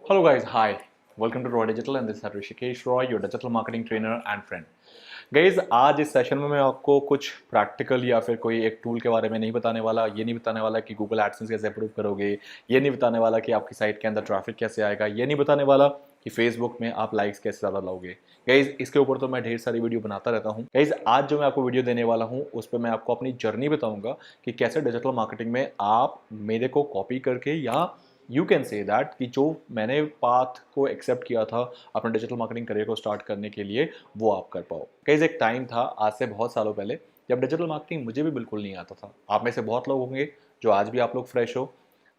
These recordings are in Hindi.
Hello guys, hi. Welcome to Raw Digital and this is Rishikesh Roy, your digital marketing trainer and friend. Guys आज इस सेशन में मैं आपको कुछ प्रैक्टिकल या फिर कोई एक टूल के बारे में नहीं बताने वाला, ये नहीं बताने वाला कि गूगल एडसेंस कैसे अप्रूव करोगे, ये नहीं बताने वाला कि आपकी साइट के अंदर ट्रैफिक कैसे आएगा, ये नहीं बताने वाला कि फेसबुक में आप लाइक्स कैसे ज़्यादा लाओगे। गाइज इसके ऊपर तो मैं ढेर सारी वीडियो बनाता रहता हूँ। गाइज आज जो मैं आपको वीडियो देने वाला हूँ उस पर मैं आपको अपनी जर्नी बताऊंगा कि कैसे डिजिटल मार्केटिंग में आप मेरे को कॉपी करके या यू कैन से दैट कि जो मैंने पाथ को एक्सेप्ट किया था अपने डिजिटल मार्केटिंग करियर को स्टार्ट करने के लिए वो आप कर पाओ। गाइस एक टाइम था आज से बहुत सालों पहले जब डिजिटल मार्केटिंग मुझे भी बिल्कुल नहीं आता था। आप में से बहुत लोग होंगे जो आज भी आप लोग फ्रेश हो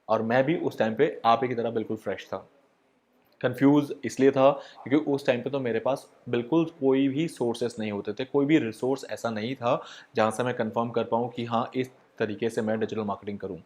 और मैं भी उस टाइम पे आप ही की तरह बिल्कुल फ्रेश था। कंफ्यूज इसलिए था क्योंकि उस टाइम पे तो मेरे पास बिल्कुल कोई भी सोर्सेस नहीं होते थे, कोई भी रिसोर्स ऐसा नहीं था जहाँ से मैं कंफर्म कर पाऊँ कि हाँ इस तरीके से मैं डिजिटल मार्केटिंग करूँ।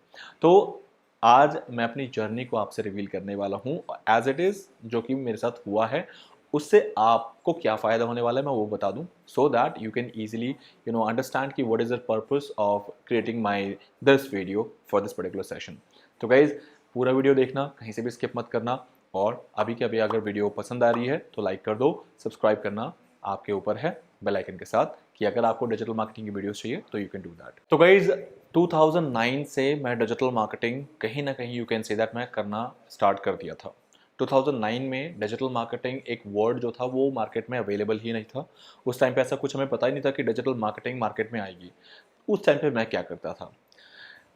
तो आज मैं अपनी जर्नी को आपसे रिवील करने वाला हूँ एज इट इज़, जो कि मेरे साथ हुआ है। उससे आपको क्या फ़ायदा होने वाला है मैं वो बता दूँ, so that you can easily understand कि what is the purpose of creating my this video for this particular session. तो गाइज़ पूरा वीडियो देखना, कहीं से भी स्किप मत करना। और अभी के अभी अगर वीडियो पसंद आ रही है तो लाइक कर दो, सब्सक्राइब करना आपके ऊपर है बेल आइकन के साथ कि अगर आपको डिजिटल मार्केटिंग की वीडियोस चाहिए तो यू कैन डू दैट। तो गाइज 2009 से मैं डिजिटल मार्केटिंग कहीं ना कहीं यू कैन से दैट मैं करना स्टार्ट कर दिया था। 2009 में डिजिटल मार्केटिंग एक वर्ड जो था वो मार्केट में अवेलेबल ही नहीं था। उस टाइम पे ऐसा कुछ हमें पता ही नहीं था कि डिजिटल मार्केटिंग मार्केट में आएगी। उस टाइम पे मैं क्या करता था,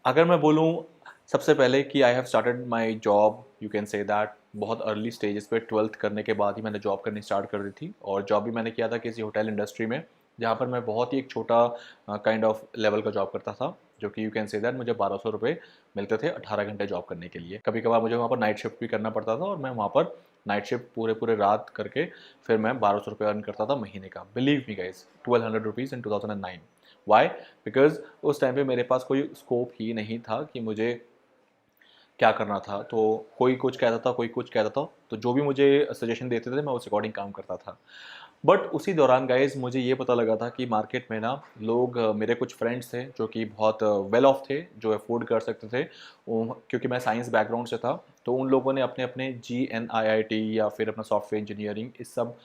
अगर मैं बोलूँ सबसे पहले कि I have started my job you can say that बहुत अर्ली स्टेजेस पे 12th करने के बाद ही मैंने जॉब करनी स्टार्ट कर दी थी। और जॉब भी मैंने किया था किसी होटल इंडस्ट्री में जहाँ पर मैं बहुत ही एक छोटा काइंड ऑफ लेवल का जॉब करता था, जो कि यू कैन से दैट मुझे 1200 रुपये मिलते थे 18 घंटे जॉब करने के लिए। कभी कभार मुझे वहाँ पर नाइट शिफ्ट भी करना पड़ता था और मैं वहाँ पर नाइट शिफ्ट पूरे पूरे रात करके फिर मैं 1200 रुपये अर्न करता था महीने का। Believe me guys 1200 rupees in 2009। Why? Because उस टाइम पे मेरे पास कोई स्कोप ही नहीं था कि मुझे क्या करना था। तो कोई कुछ कहता था, कोई कुछ कहता था, तो जो भी मुझे सजेशन देते थे मैं उस अकॉर्डिंग काम करता था। बट उसी दौरान गाइज मुझे ये पता लगा था कि मार्केट में ना लोग मेरे कुछ फ्रेंड्स थे जो कि बहुत वेल ऑफ थे, जो अफोर्ड कर सकते थे। क्योंकि मैं साइंस बैकग्राउंड से था तो उन लोगों ने अपने अपने GNIIT या फिर अपना सॉफ्टवेयर इंजीनियरिंग इस सब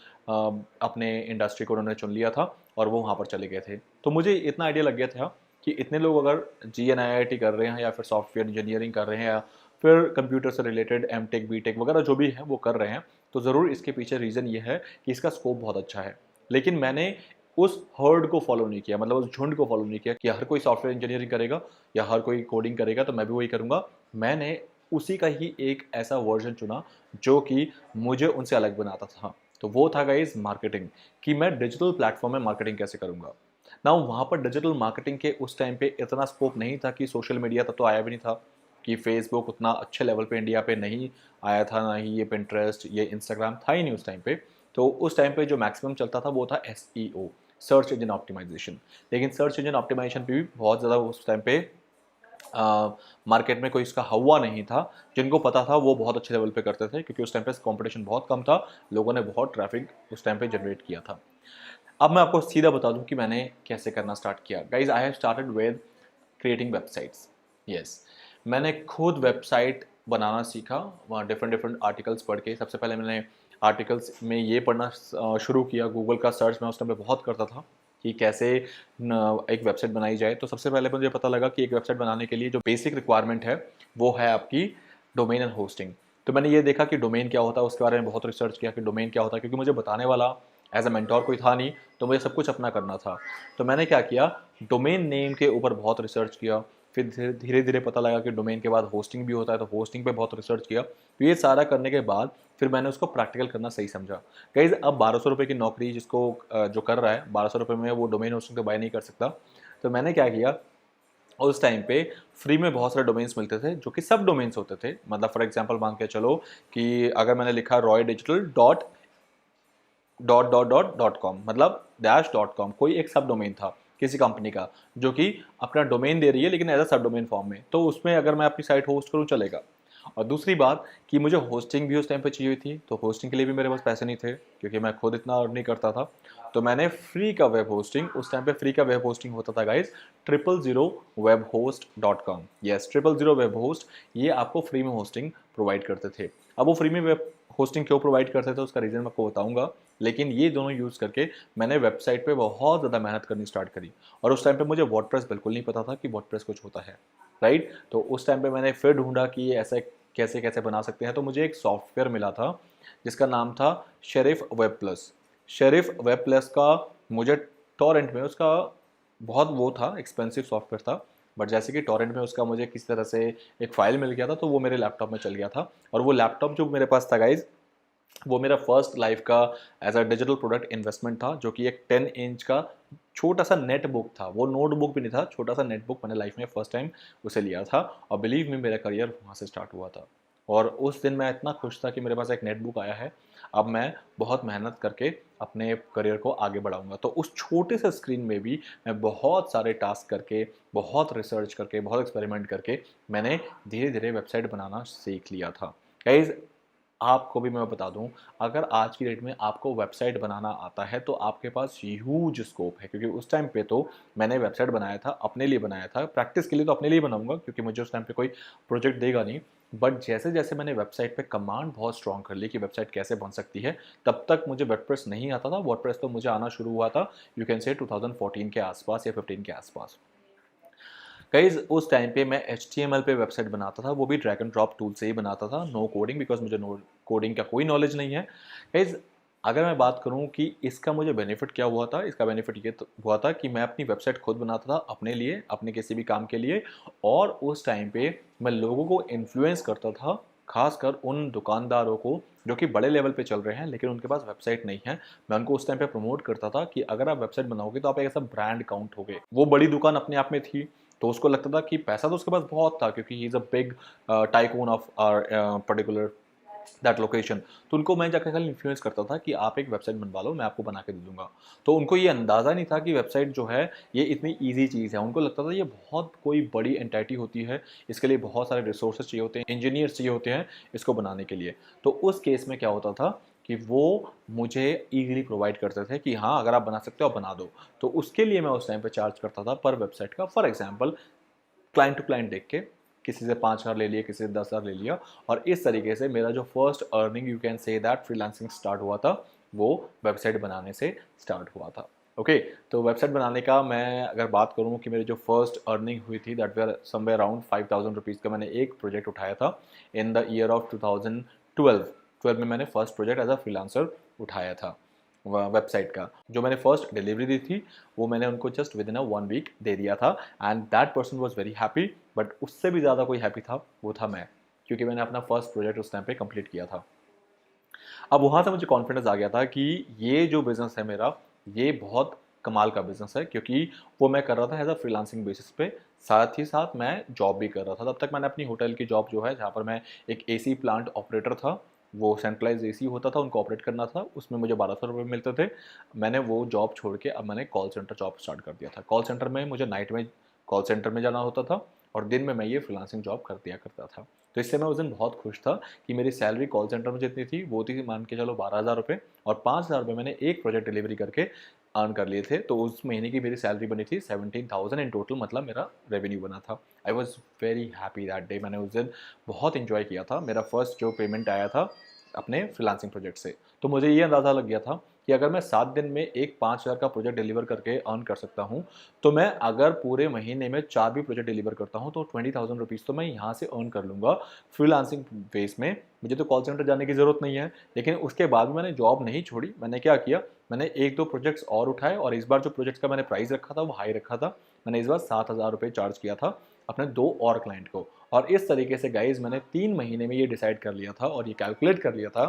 अपने इंडस्ट्री को उन्होंने चुन लिया था और वो वहाँ पर चले गए थे। तो मुझे इतना आइडिया लग गया था कि इतने लोग अगर GNIIT कर रहे हैं या फिर सॉफ्टवेयर इंजीनियरिंग कर रहे हैं या फिर कंप्यूटर से रिलेटेड M.Tech B.Tech वगैरह जो भी है वो कर रहे हैं, तो ज़रूर इसके पीछे रीज़न ये है कि इसका स्कोप बहुत अच्छा है। लेकिन मैंने उस हर्ड को फॉलो नहीं किया, मतलब उस झुंड को फॉलो नहीं किया कि हर कोई सॉफ्टवेयर इंजीनियरिंग करेगा या हर कोई कोडिंग करेगा तो मैं भी वही करूँगा। मैंने उसी का ही एक ऐसा वर्जन चुना जो कि मुझे उनसे अलग बनाता था। तो वो था गाइस मार्केटिंग, कि मैं डिजिटल प्लेटफॉर्म में मार्केटिंग कैसे करूँगा। ना वहाँ पर डिजिटल मार्केटिंग के उस टाइम पे इतना स्कोप नहीं था कि सोशल मीडिया तक तो आया भी नहीं था, कि फेसबुक उतना अच्छे लेवल पे इंडिया पे नहीं आया था, ना ही ये पिंटरेस्ट ये इंस्टाग्राम था ही नहीं उस टाइम पे। तो उस टाइम पे जो मैक्सिमम चलता था वो था SEO, सर्च इंजन ऑप्टिमाइजेशन। लेकिन सर्च इंजन ऑप्टिमाइजेशन पे भी बहुत ज़्यादा उस टाइम पे मार्केट में कोई इसका हवा नहीं था। जिनको पता था वो बहुत अच्छे लेवल पे करते थे क्योंकि उस टाइम पे कंपटीशन बहुत कम था, लोगों ने बहुत ट्रैफिक उस टाइम पे जनरेट किया था। अब मैं आपको सीधा बता दूं कि मैंने कैसे करना स्टार्ट किया। Guys I have started with creating websites. Yes, मैंने खुद वेबसाइट बनाना सीखा वहाँ डिफरेंट डिफरेंट आर्टिकल्स पढ़ के। सबसे पहले मैंने आर्टिकल्स में ये पढ़ना शुरू किया, गूगल का सर्च मैं उस टाइम पे बहुत करता था कि कैसे एक वेबसाइट बनाई जाए। तो सबसे पहले मुझे पता लगा कि एक वेबसाइट बनाने के लिए जो बेसिक रिक्वायरमेंट है वो है आपकी डोमेन एंड होस्टिंग। तो मैंने ये देखा कि डोमेन क्या होता है, उसके बारे में बहुत रिसर्च किया कि डोमेन क्या होता है, क्योंकि मुझे बताने वाला एज अ मेंटोर कोई था नहीं, तो मुझे सब कुछ अपना करना था। तो मैंने क्या किया, डोमेन नेम के ऊपर बहुत रिसर्च किया। फिर धीरे धीरे पता लगा कि डोमेन के बाद होस्टिंग भी होता है, तो होस्टिंग पे बहुत रिसर्च किया। तो ये सारा करने के बाद फिर मैंने उसको प्रैक्टिकल करना सही समझा। गाइज अब 1200 रुपये की नौकरी जिसको जो कर रहा है 1200 रुपये में वो डोमेन होस्टिंग तो बाय नहीं कर सकता। तो मैंने क्या किया, उस टाइम पे फ्री में बहुत सारे डोमेन्स मिलते थे जो कि सब डोमेन्स होते थे। मतलब फॉर एग्जांपल मान के चलो कि अगर मैंने लिखा roydigital.com, मतलब -.com, कोई एक सब डोमेन था किसी कंपनी का जो कि अपना डोमेन दे रही है लेकिन एज अ सब डोमेन फॉर्म में, तो उसमें अगर मैं अपनी साइट होस्ट करूँ चलेगा। और दूसरी बात कि मुझे होस्टिंग भी उस टाइम पे चाहिए थी, तो होस्टिंग के लिए भी मेरे पास पैसे नहीं थे क्योंकि मैं खुद इतना अर्न नहीं करता था। तो मैंने फ्री का वेब होस्टिंग, उस टाइम पे फ्री का वेब होस्टिंग होता था guys 000webhost.com। Yes, 000 web host, ये आपको फ्री में होस्टिंग प्रोवाइड करते थे। अब वो फ्री में वेब होस्टिंग क्यों प्रोवाइड करते थे उसका रीज़न मैं आपको बताऊंगा, लेकिन ये दोनों यूज़ करके मैंने वेबसाइट पे बहुत ज़्यादा मेहनत करनी स्टार्ट करी। और उस टाइम पे मुझे वर्डप्रेस बिल्कुल नहीं पता था कि वर्डप्रेस कुछ होता है, राइट। तो उस टाइम पे मैंने फिर ढूंढा कि ये ऐसे कैसे कैसे बना सकते हैं। तो मुझे एक सॉफ्टवेयर मिला था जिसका नाम था sheriff web plus. Sheriff web plus का मुझे टॉरेंट में उसका बहुत वो था, एक्सपेंसिव सॉफ्टवेयर था, बट जैसे कि टॉरेंट में उसका मुझे किसी तरह से एक फ़ाइल मिल गया था, तो वो मेरे लैपटॉप में चल गया था। और वो लैपटॉप जो मेरे पास था गाइज, वो मेरा फर्स्ट लाइफ का as a digital product investment था, जो कि एक 10 इंच का छोटा सा नेट बुक था। वो नोटबुक भी नहीं था, छोटा सा नेट बुक मैंने लाइफ में फर्स्ट टाइम उसे लिया था। और बिलीव मी, मेरा करियर वहाँ से स्टार्ट हुआ था। और उस दिन मैं इतना खुश था कि मेरे पास एक नेट बुक आया है। अब मैं बहुत मेहनत करके अपने करियर को आगे बढ़ाऊंगा। तो उस छोटे से स्क्रीन में भी मैं बहुत सारे टास्क करके, बहुत रिसर्च करके, बहुत एक्सपेरिमेंट करके मैंने धीरे धीरे वेबसाइट बनाना सीख लिया था। गाइज, आपको भी मैं बता दूं, अगर आज की डेट में आपको वेबसाइट बनाना आता है तो आपके पास ह्यूज स्कोप है। क्योंकि उस टाइम पे तो मैंने वेबसाइट बनाया था, अपने लिए बनाया था, प्रैक्टिस के लिए तो अपने लिए बनाऊंगा क्योंकि मुझे उस टाइम पे कोई प्रोजेक्ट देगा नहीं। बट जैसे जैसे मैंने वेबसाइट पे कमांड बहुत स्ट्रॉन्ग कर ली कि वेबसाइट कैसे बन सकती है, तब तक मुझे वर्डप्रेस नहीं आता था। वर्डप्रेस तो मुझे आना शुरू हुआ था, यू कैन से 2014 के आसपास या 15 के आसपास। गाइज, उस टाइम पे मैं HTML पे वेबसाइट बनाता था, वो भी ड्रैग एंड ड्रॉप टूल से ही बनाता था, नो कोडिंग, बिकॉज मुझे नो कोडिंग का कोई नॉलेज नहीं है। गाइज, अगर मैं बात करूं कि इसका मुझे बेनिफिट क्या हुआ था, इसका बेनिफिट ये हुआ था कि मैं अपनी वेबसाइट खुद बनाता था अपने लिए, अपने किसी भी काम के लिए। और उस टाइम पे मैं लोगों को इन्फ्लुएंस करता था, खासकर उन दुकानदारों को जो कि बड़े लेवल पे चल रहे हैं लेकिन उनके पास वेबसाइट नहीं है। मैं उनको उस टाइम पे प्रमोट करता था कि अगर आप वेबसाइट बनाओगे तो आप एक ऐसा ब्रांड काउंट होगे। वो बड़ी दुकान अपने आप में थी, तो उसको लगता था कि पैसा तो उसके पास बहुत था क्योंकि he is a big tycoon of our particular that location. तो उनको मैं जाकर खाली इन्फ्लुएंस करता था कि आप एक वेबसाइट बनवा लो, मैं आपको बना के दे दूंगा। तो उनको ये अंदाज़ा नहीं था कि वेबसाइट जो है ये इतनी ईजी चीज़ है। उनको लगता था ये बहुत कोई बड़ी एंटाइटी होती है, इसके लिए बहुत सारे रिसोर्सेज चाहिए होते हैं, इंजीनियर्स चाहिए होते हैं इसको बनाने के लिए। तो उस केस में क्या होता था कि वो मुझे ईजिली प्रोवाइड करते थे कि हाँ, अगर आप बना सकते हो आप बना दो। तो उसके लिए मैं उस टाइम पे चार्ज करता था पर वेबसाइट का। For example, client to client देख के किसी से 5,000 ले लिया, किसी से 10,000 ले लिया। और इस तरीके से मेरा जो first earning, you can say that, freelancing start हुआ था, वो वेबसाइट बनाने से स्टार्ट हुआ था। ओके, तो वेबसाइट बनाने का मैं अगर बात करूँ कि मेरी जो फर्स्ट अर्निंग हुई थी, that were somewhere around 5,000 rupees का मैंने एक प्रोजेक्ट उठाया था इन द ईयर ऑफ 2012 में मैंने first project as a freelancer उठाया था वेबसाइट का। जो मैंने फर्स्ट डिलीवरी दी थी वो मैंने उनको just within a 1 week दे दिया था and that person was very happy. But उससे भी ज़्यादा कोई हैप्पी था वो था मैं, क्योंकि मैंने अपना फर्स्ट प्रोजेक्ट उस टाइम पे कंप्लीट किया था। अब वहाँ से मुझे कॉन्फिडेंस आ गया था कि ये जो बिज़नेस है मेरा, ये बहुत कमाल का बिज़नेस है, क्योंकि वो मैं कर रहा था एज अ फ्रीलांसिंग बेसिस पे, साथ ही साथ मैं जॉब भी कर रहा था। तब तक मैंने अपनी होटल की जॉब जो है, जहाँ पर मैं एक AC प्लांट ऑपरेटर था, वो सेंट्रलाइज AC होता था, उनको ऑपरेट करना था, उसमें मुझे 1200 रुपये मिलते थे। मैंने वो जॉब छोड़ के अब मैंने कॉल सेंटर जॉब स्टार्ट कर दिया था। कॉल सेंटर में मुझे नाइट में कॉल सेंटर में जाना होता था और दिन में मैं ये फ्रीलांसिंग जॉब कर दिया करता था। तो इससे मैं उस दिन बहुत खुश था कि मेरी सैलरी कॉल सेंटर में जितनी थी वो थी, मान के चलो 12,000 रुपये, और 5,000 रुपये मैंने एक प्रोजेक्ट डिलीवरी करके अर्न कर लिए थे। तो उस महीने की मेरी सैलरी बनी थी 17,000 इन टोटल, मतलब मेरा रेवेन्यू बना था। आई was very happy that day. मैंने उस दिन बहुत इंजॉय किया था। मेरा फर्स्ट जो पेमेंट आया था अपने फ्रीलांसिंग प्रोजेक्ट से, तो मुझे ये अंदाज़ा लग गया था कि अगर मैं 7 दिन में एक 5,000 का प्रोजेक्ट डिलीवर करके अर्न कर सकता हूँ, तो मैं अगर पूरे महीने में 4 भी प्रोजेक्ट डिलीवर करता हूँ तो 20,000 रुपीज़ तो मैं यहाँ से अर्न कर लूँगा फ्रीलांसिंग बेस में। मुझे तो कॉल सेंटर जाने की ज़रूरत नहीं है। लेकिन उसके बाद भी मैंने जॉब नहीं छोड़ी। मैंने क्या किया, मैंने 1-2 प्रोजेक्ट्स और उठाए, और इस बार जो प्रोजेक्ट्स का मैंने प्राइस रखा था वो हाई रखा था। मैंने इस बार 7,000 रुपये चार्ज किया था अपने 2 और क्लाइंट को। और इस तरीके से गाइज मैंने 3 महीने में ये डिसाइड कर लिया था और ये कैलकुलेट कर लिया था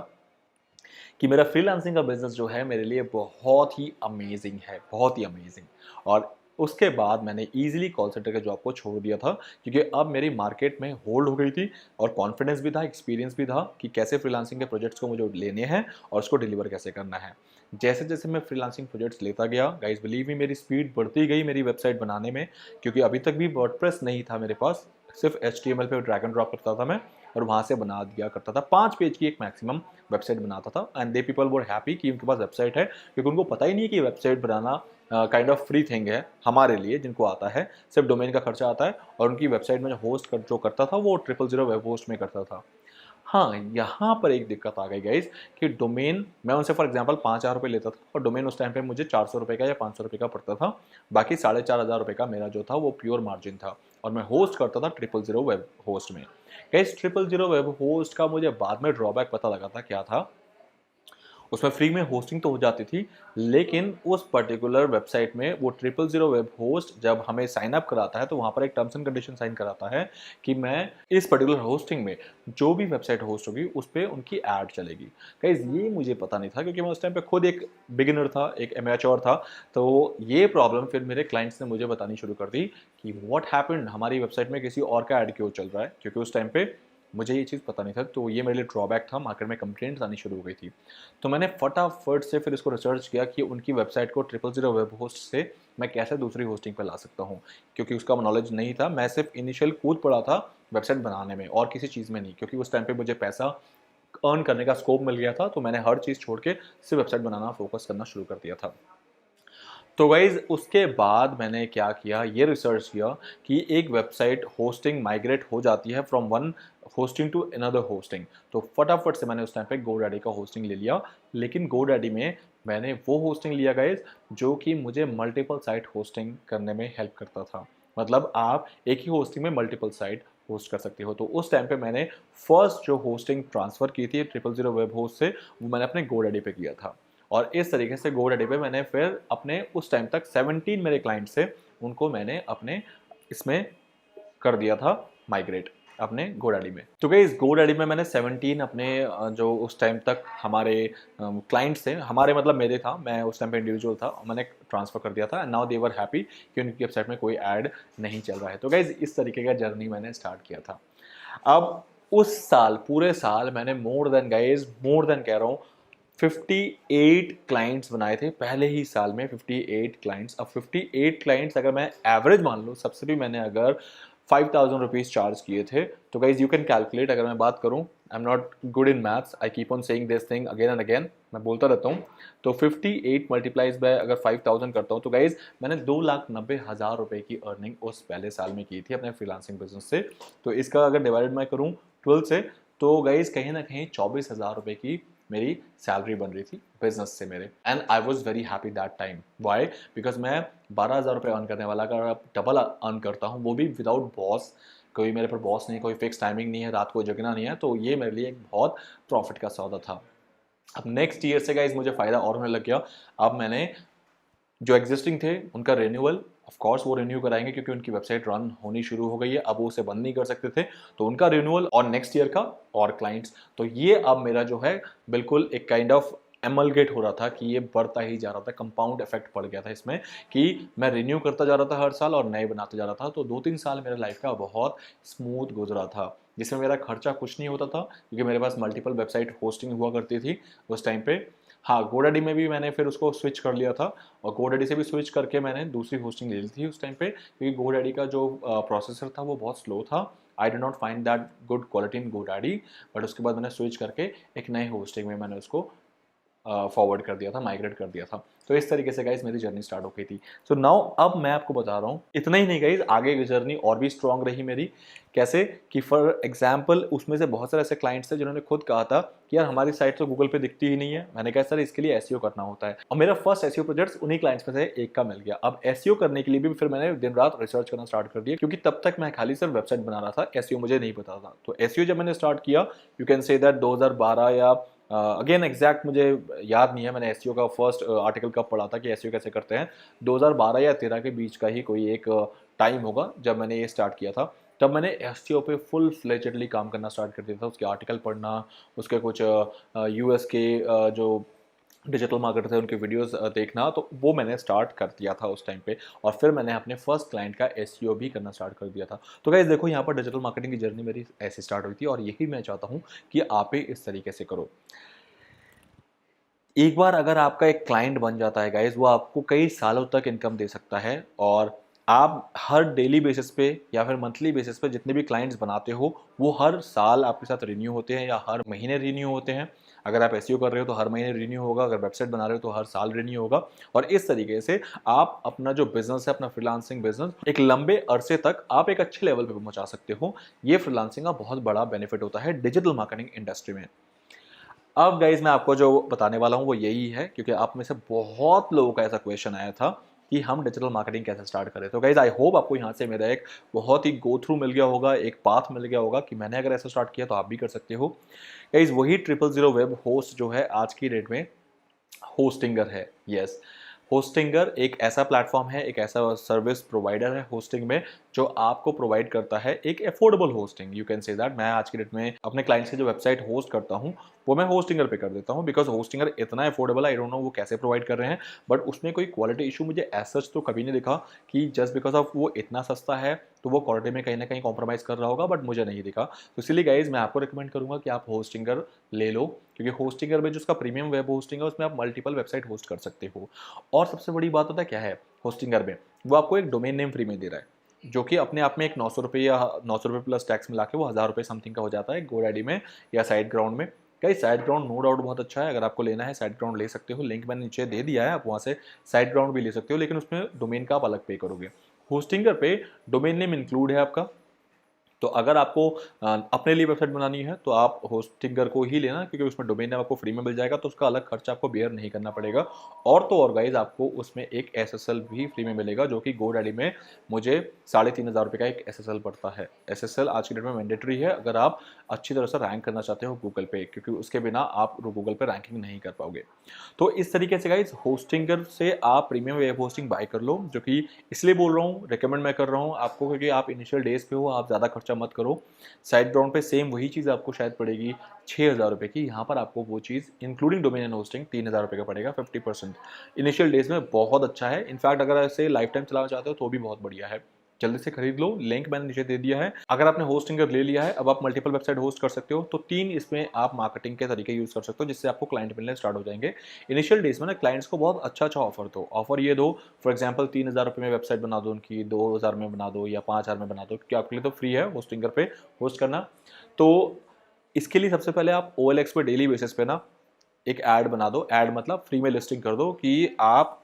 कि मेरा फ्रीलांसिंग का बिजनेस जो है मेरे लिए बहुत ही अमेजिंग है, बहुत ही अमेजिंग। और उसके बाद मैंने ईजिली कॉल सेंटर के जॉब को छोड़ दिया था, क्योंकि अब मेरी मार्केट में होल्ड हो गई थी और कॉन्फिडेंस भी था, एक्सपीरियंस भी था कि कैसे फ्रीलांसिंग के प्रोजेक्ट्स को मुझे लेने हैं और उसको डिलीवर कैसे करना है। जैसे जैसे मैं फ्रीलांसिंग प्रोजेक्ट्स लेता गया, गाइस बिलीव मी, मेरी स्पीड बढ़ती गई मेरी वेबसाइट बनाने में, क्योंकि अभी तक भी वर्डप्रेस नहीं था मेरे पास। सिर्फ HTML पे ड्रैग एंड ड्रॉप करता था मैं और वहाँ से बना दिया करता था। 5 पेज की एक मैक्सिमम वेबसाइट बनाता था and they people were happy कि उनके पास वेबसाइट है, क्योंकि उनको पता ही नहीं है कि website banana kind of free thing है हमारे लिए जिनको आता है। सिर्फ डोमेन का खर्चा आता है और उनकी वेबसाइट में जो होस्ट जो करता था वो 000 वेब होस्ट में करता था। हाँ, यहाँ पर एक दिक्कत आ गई गाइस कि डोमेन मैं उनसे फॉर एग्जांपल 5,000 रुपये लेता था और डोमेन उस टाइम पे मुझे 400 रुपये का या 500 रुपये का पड़ता था। बाकी 4,500 रुपये का मेरा जो था वो प्योर मार्जिन था और मैं होस्ट करता था 000 वेब होस्ट में। गाइस 000 वेब होस्ट का मुझे बाद में ड्रॉबैक पता लगा था क्या था। उसमें फ्री में होस्टिंग तो हो जाती थी, लेकिन उस पर्टिकुलर वेबसाइट में वो 000 वेब होस्ट जब हमें साइन अप कराता है तो वहाँ पर एक टर्म्स एंड कंडीशन साइन कराता है कि मैं इस पर्टिकुलर होस्टिंग में जो भी वेबसाइट होस्ट होगी उस पर उनकी ऐड चलेगी। गाइस ये मुझे पता नहीं था क्योंकि मैं उस टाइम पे खुद एक बिगिनर था, एक एमेच्योर था। तो ये प्रॉब्लम फिर मेरे क्लाइंट्स ने मुझे बतानी शुरू कर दी कि व्हाट हैपेंड, हमारी वेबसाइट में किसी और का ऐड क्यों चल रहा है, क्योंकि उस टाइम पे मुझे ये चीज़ पता नहीं था। तो ये मेरे लिए ड्रॉबैक था, मार्केट में कंप्लेंट्स आनी शुरू हो गई थी। तो मैंने फटाफट से फिर इसको रिसर्च किया कि उनकी वेबसाइट को 000 वेब होस्ट से मैं कैसे दूसरी होस्टिंग पे ला सकता हूँ, क्योंकि उसका नॉलेज नहीं था। मैं सिर्फ इनिशियल कूद पड़ा था वेबसाइट बनाने में और किसी चीज़ में नहीं, क्योंकि उस टाइम पे मुझे पैसा अर्न करने का स्कोप मिल गया था। तो मैंने हर चीज़ छोड़ के सिर्फ वेबसाइट बनाना फोकस करना शुरू कर दिया था। तो गाइज़ उसके बाद मैंने क्या किया, ये रिसर्च किया कि एक वेबसाइट होस्टिंग माइग्रेट हो जाती है from one hosting to another hosting. तो फटाफट से मैंने उस टाइम पे गोडैडी का होस्टिंग ले लिया। लेकिन गोडैडी में मैंने वो होस्टिंग लिया गाइज़ जो कि मुझे मल्टीपल साइट होस्टिंग करने में हेल्प करता था। मतलब आप एक ही होस्टिंग में मल्टीपल साइट होस्ट कर सकते हो। तो उस टाइम पे मैंने फर्स्ट जो होस्टिंग ट्रांसफ़र की थी 000 वेब होस्ट से, वो मैंने अपने गोडैडी पे किया था। और इस तरीके से गोडैडी पे मैंने फिर अपने उस टाइम तक 17 मेरे क्लाइंट्स थे, उनको मैंने अपने इसमें कर दिया था माइग्रेट अपने गोडैडी में। तो गाइस गोडैडी में मैंने 17 अपने जो उस टाइम तक हमारे क्लाइंट्स थे, हमारे मतलब मेरे था, मैं उस टाइम पे इंडिविजुअल था, मैंने ट्रांसफ़र कर दिया था and now they were happy कि उनकी वेबसाइट में कोई ऐड नहीं चल रहा है। तो गाइस इस तरीके का जर्नी मैंने स्टार्ट किया था। अब उस साल पूरे साल मैंने मोर देन कह रहा हूँ 58 क्लाइंट्स बनाए थे पहले ही साल में। 58 क्लाइंट्स। अब 58 क्लाइंट्स अगर मैं एवरेज मान लूँ, सबसे भी मैंने अगर 5,000 रुपीज़ चार्ज किए थे, तो गाइज यू कैन कैलकुलेट। अगर मैं बात करूँ, I am not good in maths, I keep on saying this thing again and again, मैं बोलता रहता हूँ। तो 58 मल्टीप्लाइज बाय अगर 5,000 करता हूँ तो गाइज मैंने 2,90,000 रुपये की अर्निंग उस पहले साल में की थी अपने फ्रीलांसिंग बिजनेस से। तो इसका अगर डिवाइडेड मैं करूँ 12 से, तो गाइज कहीं ना कहीं 24,000 रुपये की मेरी सैलरी बन रही थी बिजनेस से मेरे। And I was very happy that time. Why? Because मैं 12,000 रुपये अर्न करने वाला अगर डबल अर्न करता हूँ, वो भी विदाउट बॉस, कोई मेरे पर बॉस नहीं, कोई फिक्स टाइमिंग नहीं है, रात को जगना नहीं है, तो ये मेरे लिए एक बहुत प्रॉफिट का सौदा था। अब नेक्स्ट ईयर से गाइज मुझे फ़ायदा और होने लग गया। अब मैंने जो एग्जिस्टिंग थे उनका रिन्यूअल, ऑफ कोर्स वो रिन्यू कराएंगे क्योंकि उनकी वेबसाइट रन होनी शुरू हो गई है, अब वो उसे बंद नहीं कर सकते थे। तो उनका रिन्यूअल और नेक्स्ट ईयर का और क्लाइंट्स, तो ये अब मेरा जो है बिल्कुल एक काइंड ऑफ एमलगेट हो रहा था कि ये बढ़ता ही जा रहा था, कंपाउंड इफेक्ट पड़ गया था इसमें कि मैं रिन्यू करता जा रहा था हर साल और नए बनाते जा रहा था। तो 2-3 साल मेरे लाइफ का बहुत स्मूथ गुजरा था, जिसमें मेरा खर्चा कुछ नहीं होता था क्योंकि मेरे पास मल्टीपल वेबसाइट होस्टिंग हुआ करती थी उस टाइम पे। हाँ, गोडैडी में भी मैंने फिर उसको स्विच कर लिया था और गोडैडी से भी स्विच करके मैंने दूसरी होस्टिंग ले ली थी उस टाइम पे, क्योंकि गोडैडी का जो प्रोसेसर था वो बहुत स्लो था। I did not find that good quality in GoDaddy. But उसके बाद मैंने स्विच करके एक नए होस्टिंग में मैंने उसको फॉरवर्ड कर दिया था, माइग्रेट कर दिया था। तो इस तरीके से गाइज मेरी जर्नी स्टार्ट हो गई थी। सो नाउ अब मैं आपको बता रहा हूँ, इतना ही नहीं गाइज, आगे की जर्नी और भी स्ट्रांग रही मेरी। कैसे कि फॉर एग्जाम्पल उसमें से बहुत सारे ऐसे क्लाइंट्स थे जिन्होंने खुद कहा था कि यार हमारी साइट तो गूगल पे दिखती ही नहीं है। मैंने कहा सर इसके लिए एसईओ करना होता है, और मेरा फर्स्ट एसईओ प्रोजेक्ट उन्हीं क्लाइंट्स में से एक का मिल गया। अब एसईओ करने के लिए भी फिर मैंने दिन रात रिसर्च करना स्टार्ट कर दिया, क्योंकि तब तक मैं खाली सिर्फ वेबसाइट बना रहा था, एसईओ मुझे नहीं पता था। तो एसईओ जब मैंने स्टार्ट किया, यू कैन से दैट 2012 या अगेन एग्जैक्ट मुझे याद नहीं है मैंने एसईओ का फर्स्ट आर्टिकल कब पढ़ा था कि एसईओ कैसे करते हैं। 2012 या 13 के बीच का ही कोई एक टाइम होगा जब मैंने ये स्टार्ट किया था। तब मैंने एसईओ पे फुल फ्लेजेडली काम करना स्टार्ट कर दिया था, उसके आर्टिकल पढ़ना, उसके कुछ यूएस के जो डिजिटल मार्केटर थे उनके वीडियोस देखना, तो वो मैंने स्टार्ट कर दिया था उस टाइम पे। और फिर मैंने अपने फर्स्ट क्लाइंट का एसईओ भी करना स्टार्ट कर दिया था। तो गाइस देखो, यहाँ पर डिजिटल मार्केटिंग की जर्नी मेरी ऐसे स्टार्ट हुई थी, और यही मैं चाहता हूँ कि आप भी इस तरीके से करो। एक बार अगर आपका एक क्लाइंट बन जाता है गाइस, वो आपको कई सालों तक इनकम दे सकता है। और आप हर डेली बेसिस पे या फिर मंथली बेसिस पे जितने भी क्लाइंट्स बनाते हो, वो हर साल आपके साथ रिन्यू होते हैं या हर महीने रिन्यू होते हैं। अगर आप एसईओ कर रहे हो तो हर महीने रिन्यू होगा, अगर वेबसाइट बना रहे हो तो हर साल रिन्यू होगा। और इस तरीके से आप अपना जो बिजनेस है, अपना फ्रीलांसिंग बिजनेस, एक लंबे अरसे तक आप एक अच्छे लेवल पे पहुंचा सकते हो। ये फ्रीलांसिंग का बहुत बड़ा बेनिफिट होता है डिजिटल मार्केटिंग इंडस्ट्री में। अब गाइज मैं आपको जो बताने वाला हूँ वो यही है, क्योंकि आप में से बहुत लोगों का ऐसा क्वेश्चन आया था कि हम डिजिटल मार्केटिंग कैसे स्टार्ट करें। तो गाइज आई होप आपको यहाँ से मेरा एक बहुत ही गो थ्रू मिल गया होगा, एक पाथ मिल गया होगा कि मैंने अगर ऐसा स्टार्ट किया तो आप भी कर सकते हो। गाइज वही 000 वेब होस्ट जो है आज की डेट में होस्टिंगर है। यस, होस्टिंगर एक ऐसा प्लेटफॉर्म है, एक ऐसा सर्विस प्रोवाइडर है होस्टिंग में, जो आपको प्रोवाइड करता है एक affordable hosting. You can say that मैं आज की डेट में अपने क्लाइंट्स की जो वेबसाइट होस्ट करता हूँ वो मैं होस्टिंगर पे कर देता हूँ, बिकॉज होस्टिंगर इतना अफोर्डेबल है। आई डोंट नो वो कैसे प्रोवाइड कर रहे हैं, बट उसमें कोई क्वालिटी इशू मुझे एज सच तो कभी नहीं दिखा कि जस्ट बिकॉज ऑफ वो इतना सस्ता है तो वो क्वालिटी में कहीं ना कहीं कॉम्प्रोमाइज़ कर रहा होगा, बट मुझे नहीं दिखा। तो इसलिए गाइज मैं आपको रिकमेंड करूंगा कि आप होस्टिंगर ले लो, क्योंकि होस्टिंगर में जो उसका प्रीमियम वेब होस्टिंग है उसमें आप मल्टीपल वेबसाइट होस्ट कर सकते हो। और सबसे बड़ी बात होता है क्या है होस्टिंगर में, वो आपको एक डोमेन नेम फ्री में दे रहा है, जो कि अपने आप में एक 900 रुपये या 900 रुपये प्लस टैक्स मिला के वो 1000 रुपये समथिंग का हो जाता है GoDaddy में या साइड ग्राउंड में। कई साइड ग्राउंड नो डाउट बहुत अच्छा है, अगर आपको लेना है साइड ग्राउंड ले सकते हो, लिंक मैंने नीचे दे दिया है, आप वहाँ से साइड ग्राउंड भी ले सकते हो, लेकिन उसमें डोमेन का आप अलग पे करोगे। होस्टिंगर पे डोमेन नेम इंक्लूड है आपका। तो अगर आपको अपने लिए वेबसाइट बनानी है तो आप होस्टिंगर को ही लेना, क्योंकि उसमें डोमेन नेम आपको फ्री में मिल जाएगा, तो उसका अलग खर्चा आपको बेयर नहीं करना पड़ेगा। और तो और गाइज आपको उसमें एक SSL भी फ्री में मिलेगा, जो कि GoDaddy में मुझे 3500 रुपये का एक SSL पड़ता है। SSL आज की डेट में मैंडेटरी है अगर आप अच्छी तरह से रैंक करना चाहते हो गूगल पे, क्योंकि उसके बिना आप गूगल पे रैंकिंग नहीं कर पाओगे। तो इस तरीके से गाइज होस्टिंगर से आप प्रीमियम वेब होस्टिंग बाय कर लो, जो कि इसलिए बोल रहा हूँ, रिकमेंड मैं कर रहा हूँ आपको, क्योंकि आप इनिशियल डेज पे हो, आप ज़्यादा खर्चा मत करो। साइड ग्राउंड पे सेम वही चीज़ आपको शायद पड़ेगी 6000 रुपये की, यहाँ पर आपको वो चीज़ इंक्लूडिंग डोमेन एंड होस्टिंग 3000 रुपये का पड़ेगा 50%। इनिशियल डेज में बहुत अच्छा है, इनफैक्ट अगर ऐसे लाइफ टाइम चलाना चाहते हो तो भी बहुत बढ़िया है। जल्दी से खरीद लो, लिंक मैंने नीचे दे दिया है। अगर आपने होस्टिंगर ले लिया है, अब आप मल्टीपल वेबसाइट होस्ट कर सकते हो, तो 3 इसमें आप मार्केटिंग के तरीके यूज कर सकते हो, जिससे आपको क्लाइंट मिलने स्टार्ट हो जाएंगे। इनिशियल डेज में ना क्लाइंट्स को बहुत अच्छा अच्छा ऑफर दो, ऑफर ये दो, फॉर एग्जाम्पल 3000 रुपये में वेबसाइट बना दो उनकी, 2000 में बना दो या 5000 में बना दो, क्योंकि आपके लिए तो फ्री है होस्टिंगर पे होस्ट करना। तो इसके लिए सबसे पहले आप OLX पे डेली बेसिस पे ना एक ऐड बना दो। ऐड मतलब फ्री में लिस्टिंग कर दो कि आप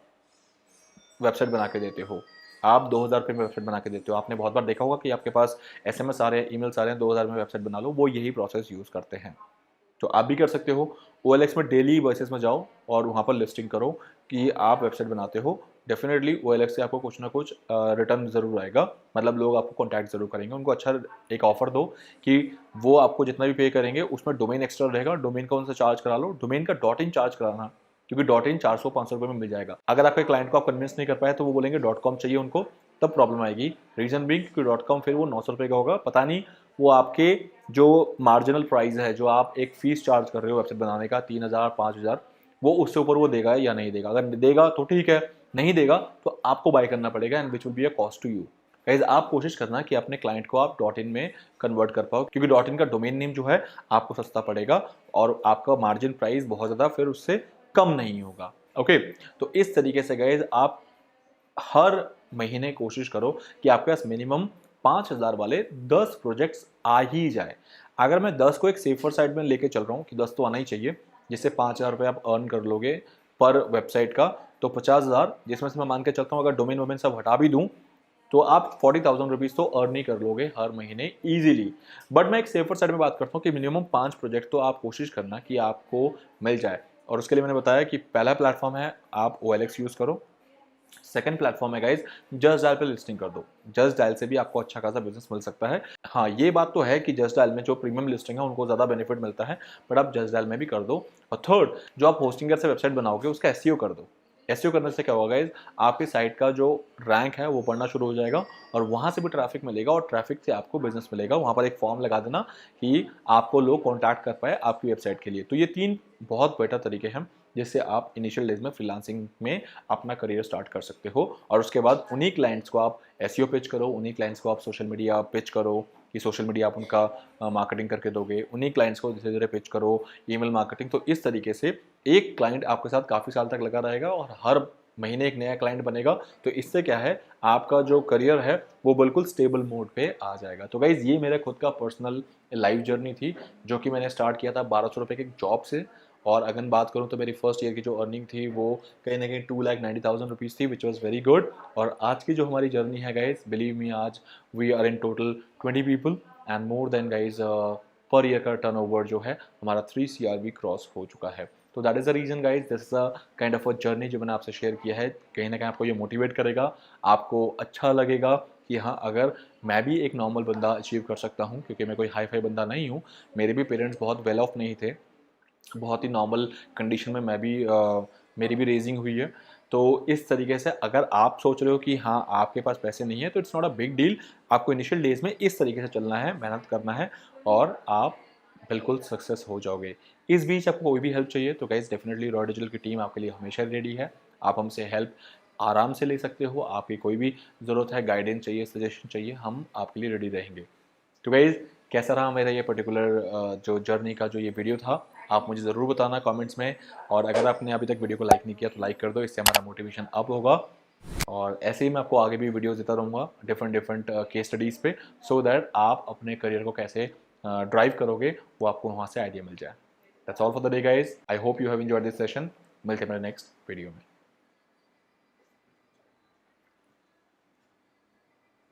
वेबसाइट बना के देते हो, आप 2000 रुपये में वेबसाइट बना के देते हो। आपने बहुत बार देखा होगा कि आपके पास SMS आ रहे हैं, ईमेल्स आ रहे हैं, 2000 में वेबसाइट बना लो, वो यही प्रोसेस यूज़ करते हैं। तो आप भी कर सकते हो। OLX में डेली बेसिस में जाओ और वहाँ पर लिस्टिंग करो कि आप वेबसाइट बनाते हो। डेफिनेटली OLX से आपको कुछ ना कुछ रिटर्न ज़रूर आएगा, मतलब लोग आपको कॉन्टैक्ट ज़रूर करेंगे। उनको अच्छा एक ऑफर दो कि वो आपको जितना भी पे करेंगे उसमें डोमेन एक्स्ट्रा रहेगा, डोमेन का उनसे चार्ज करा लो, डोमेन का .in चार्ज कराना, क्योंकि .in 400-500 रुपये में मिल जाएगा। अगर आपके क्लाइंट को आप कन्विंस नहीं कर पाए तो वो बोलेंगे .com चाहिए उनको, तब प्रॉब्लम आएगी। रीजन भी क्योंकि .com फिर वो 900 रुपये का होगा, पता नहीं वो आपके जो मार्जिनल प्राइस है, जो आप एक फीस चार्ज कर रहे हो वेबसाइट बनाने का 3000 5000, वो उससे ऊपर वो देगा या नहीं देगा। अगर देगा तो ठीक है, नहीं देगा तो आपको बाय करना पड़ेगा, and which will be a cost to you. Guys आप कोशिश करना कि अपने क्लाइंट को आप .in में कन्वर्ट कर पाओ, क्योंकि .in का डोमेन नेम जो है आपको सस्ता पड़ेगा और आपका मार्जिन प्राइस बहुत ज़्यादा फिर उससे कम नहीं होगा। ओके, तो इस तरीके से गाइस आप हर महीने कोशिश करो कि आपके पास मिनिमम 5000 वाले 10 प्रोजेक्ट्स आ ही जाए। अगर मैं 10 को एक सेफर साइड में लेके चल रहा हूँ कि 10 तो आना ही चाहिए, जिससे 5000 रुपये आप अर्न कर लोगे पर वेबसाइट का, तो 50,000, जिसमें से मैं मान के चलता हूँ अगर डोमेन वोमेन सब हटा भी दूँ तो आप 40,000 रुपीज़ तो अर्न ही कर लोगे हर महीने ईजिली। बट मैं एक सेफर साइड में बात करता हूँ कि मिनिमम 5 प्रोजेक्ट तो आप कोशिश करना कि आपको मिल जाए, और उसके लिए मैंने बताया कि पहला प्लेटफॉर्म है आप OLX यूज़ करो। सेकंड प्लेटफॉर्म है गाइज जस्ट डायल पे लिस्टिंग कर दो। जस्ट डायल से भी आपको अच्छा खासा बिजनेस मिल सकता है। हाँ, ये बात तो है कि जस्ट डायल में जो प्रीमियम लिस्टिंग है उनको ज़्यादा बेनिफिट मिलता है, बट आप जस्ट डायल में भी कर दो। और थर्ड, जो आप होस्टिंगर से वेबसाइट बनाओगे उसका एसईओ कर दो। एसईओ करने से क्या होगा गाइज, आपकी साइट का जो रैंक है वो बढ़ना शुरू हो जाएगा और वहाँ से भी ट्रैफिक मिलेगा और ट्रैफिक से आपको बिजनेस मिलेगा। वहाँ पर एक फॉर्म लगा देना कि आपको लोग कॉन्टैक्ट कर पाए आपकी वेबसाइट के लिए। तो ये 3 बहुत बेटर तरीके हैं जिससे आप इनिशियल डेज में फ्रीलांसिंग में अपना करियर स्टार्ट कर सकते हो। और उसके बाद उन्हीं क्लाइंट्स को आप एसईओ पिच करो, उन्हीं क्लाइंट्स को आप सोशल मीडिया पिच करो कि सोशल मीडिया आप उनका मार्केटिंग करके दोगे, उन्हीं क्लाइंट्स को धीरे धीरे पिच करो, ईमेल मार्केटिंग। तो इस तरीके से एक क्लाइंट आपके साथ काफ़ी साल तक लगा रहेगा और हर महीने एक नया क्लाइंट बनेगा। तो इससे क्या है, आपका जो करियर है वो बिल्कुल स्टेबल मोड पे आ जाएगा। तो गाइज ये मेरा खुद का पर्सनल लाइफ जर्नी थी, जो कि मैंने स्टार्ट किया था 1200 रुपये की जॉब से, और अगर बात करूँ तो मेरी फर्स्ट ईयर की जो अर्निंग थी वो कहीं ना कहीं 2,90,000 रुपीज़ थी, विच वॉज़ वेरी गुड। और आज की जो हमारी जर्नी है गाइज, बिलीव मी, आज we are in total 20 people and more than guys per year का टर्नओवर जो है हमारा 3 CR भी क्रॉस हो चुका है। तो that is the reason guys, this is a kind of a journey जो मैंने आपसे शेयर किया है। कहीं ना कहीं आपको ये मोटिवेट करेगा, आपको अच्छा लगेगा कि हाँ, अगर मैं भी एक नॉर्मल बंदा अचीव कर सकता हूँ, क्योंकि मैं कोई हाई फाई बंदा नहीं हूँ। मेरे भी पेरेंट्स बहुत वेल ऑफ नहीं थे, बहुत ही नॉर्मल कंडीशन में मैं भी मेरी भी रेजिंग हुई है। तो इस तरीके से अगर आप सोच रहे हो कि हाँ, आपके पास पैसे नहीं है, तो it's not a big deal. आपको इनिशियल डेज में इस तरीके से चलना है, मेहनत करना है और आप बिल्कुल सक्सेस हो जाओगे। इस बीच आपको कोई भी हेल्प चाहिए तो गाइस डेफिनेटली रॉय डिजिटल की टीम आपके लिए हमेशा रेडी है। आप हमसे हेल्प आराम से ले सकते हो। आपकी कोई भी ज़रूरत है, गाइडेंस चाहिए, सजेशन चाहिए, हम आपके लिए रेडी रहेंगे। तो गाइज, कैसा रहा मेरा ये पर्टिकुलर जो जर्नी का जो ये वीडियो था, आप मुझे ज़रूर बताना कमेंट्स में। और अगर आपने अभी तक वीडियो को लाइक नहीं किया तो लाइक कर दो, इससे हमारा मोटिवेशन अप होगा। और ऐसे ही मैं आपको आगे भी वीडियोस देता रहूँगा डिफरेंट डिफरेंट केस स्टडीज़ पे, सो दैट आप अपने करियर को कैसे ड्राइव करोगे वो आपको वहाँ से आइडिया मिल जाए। That's all for the day guys. I hope you have enjoyed this session. मिलते हैं मेरे नेक्स्ट वीडियो में।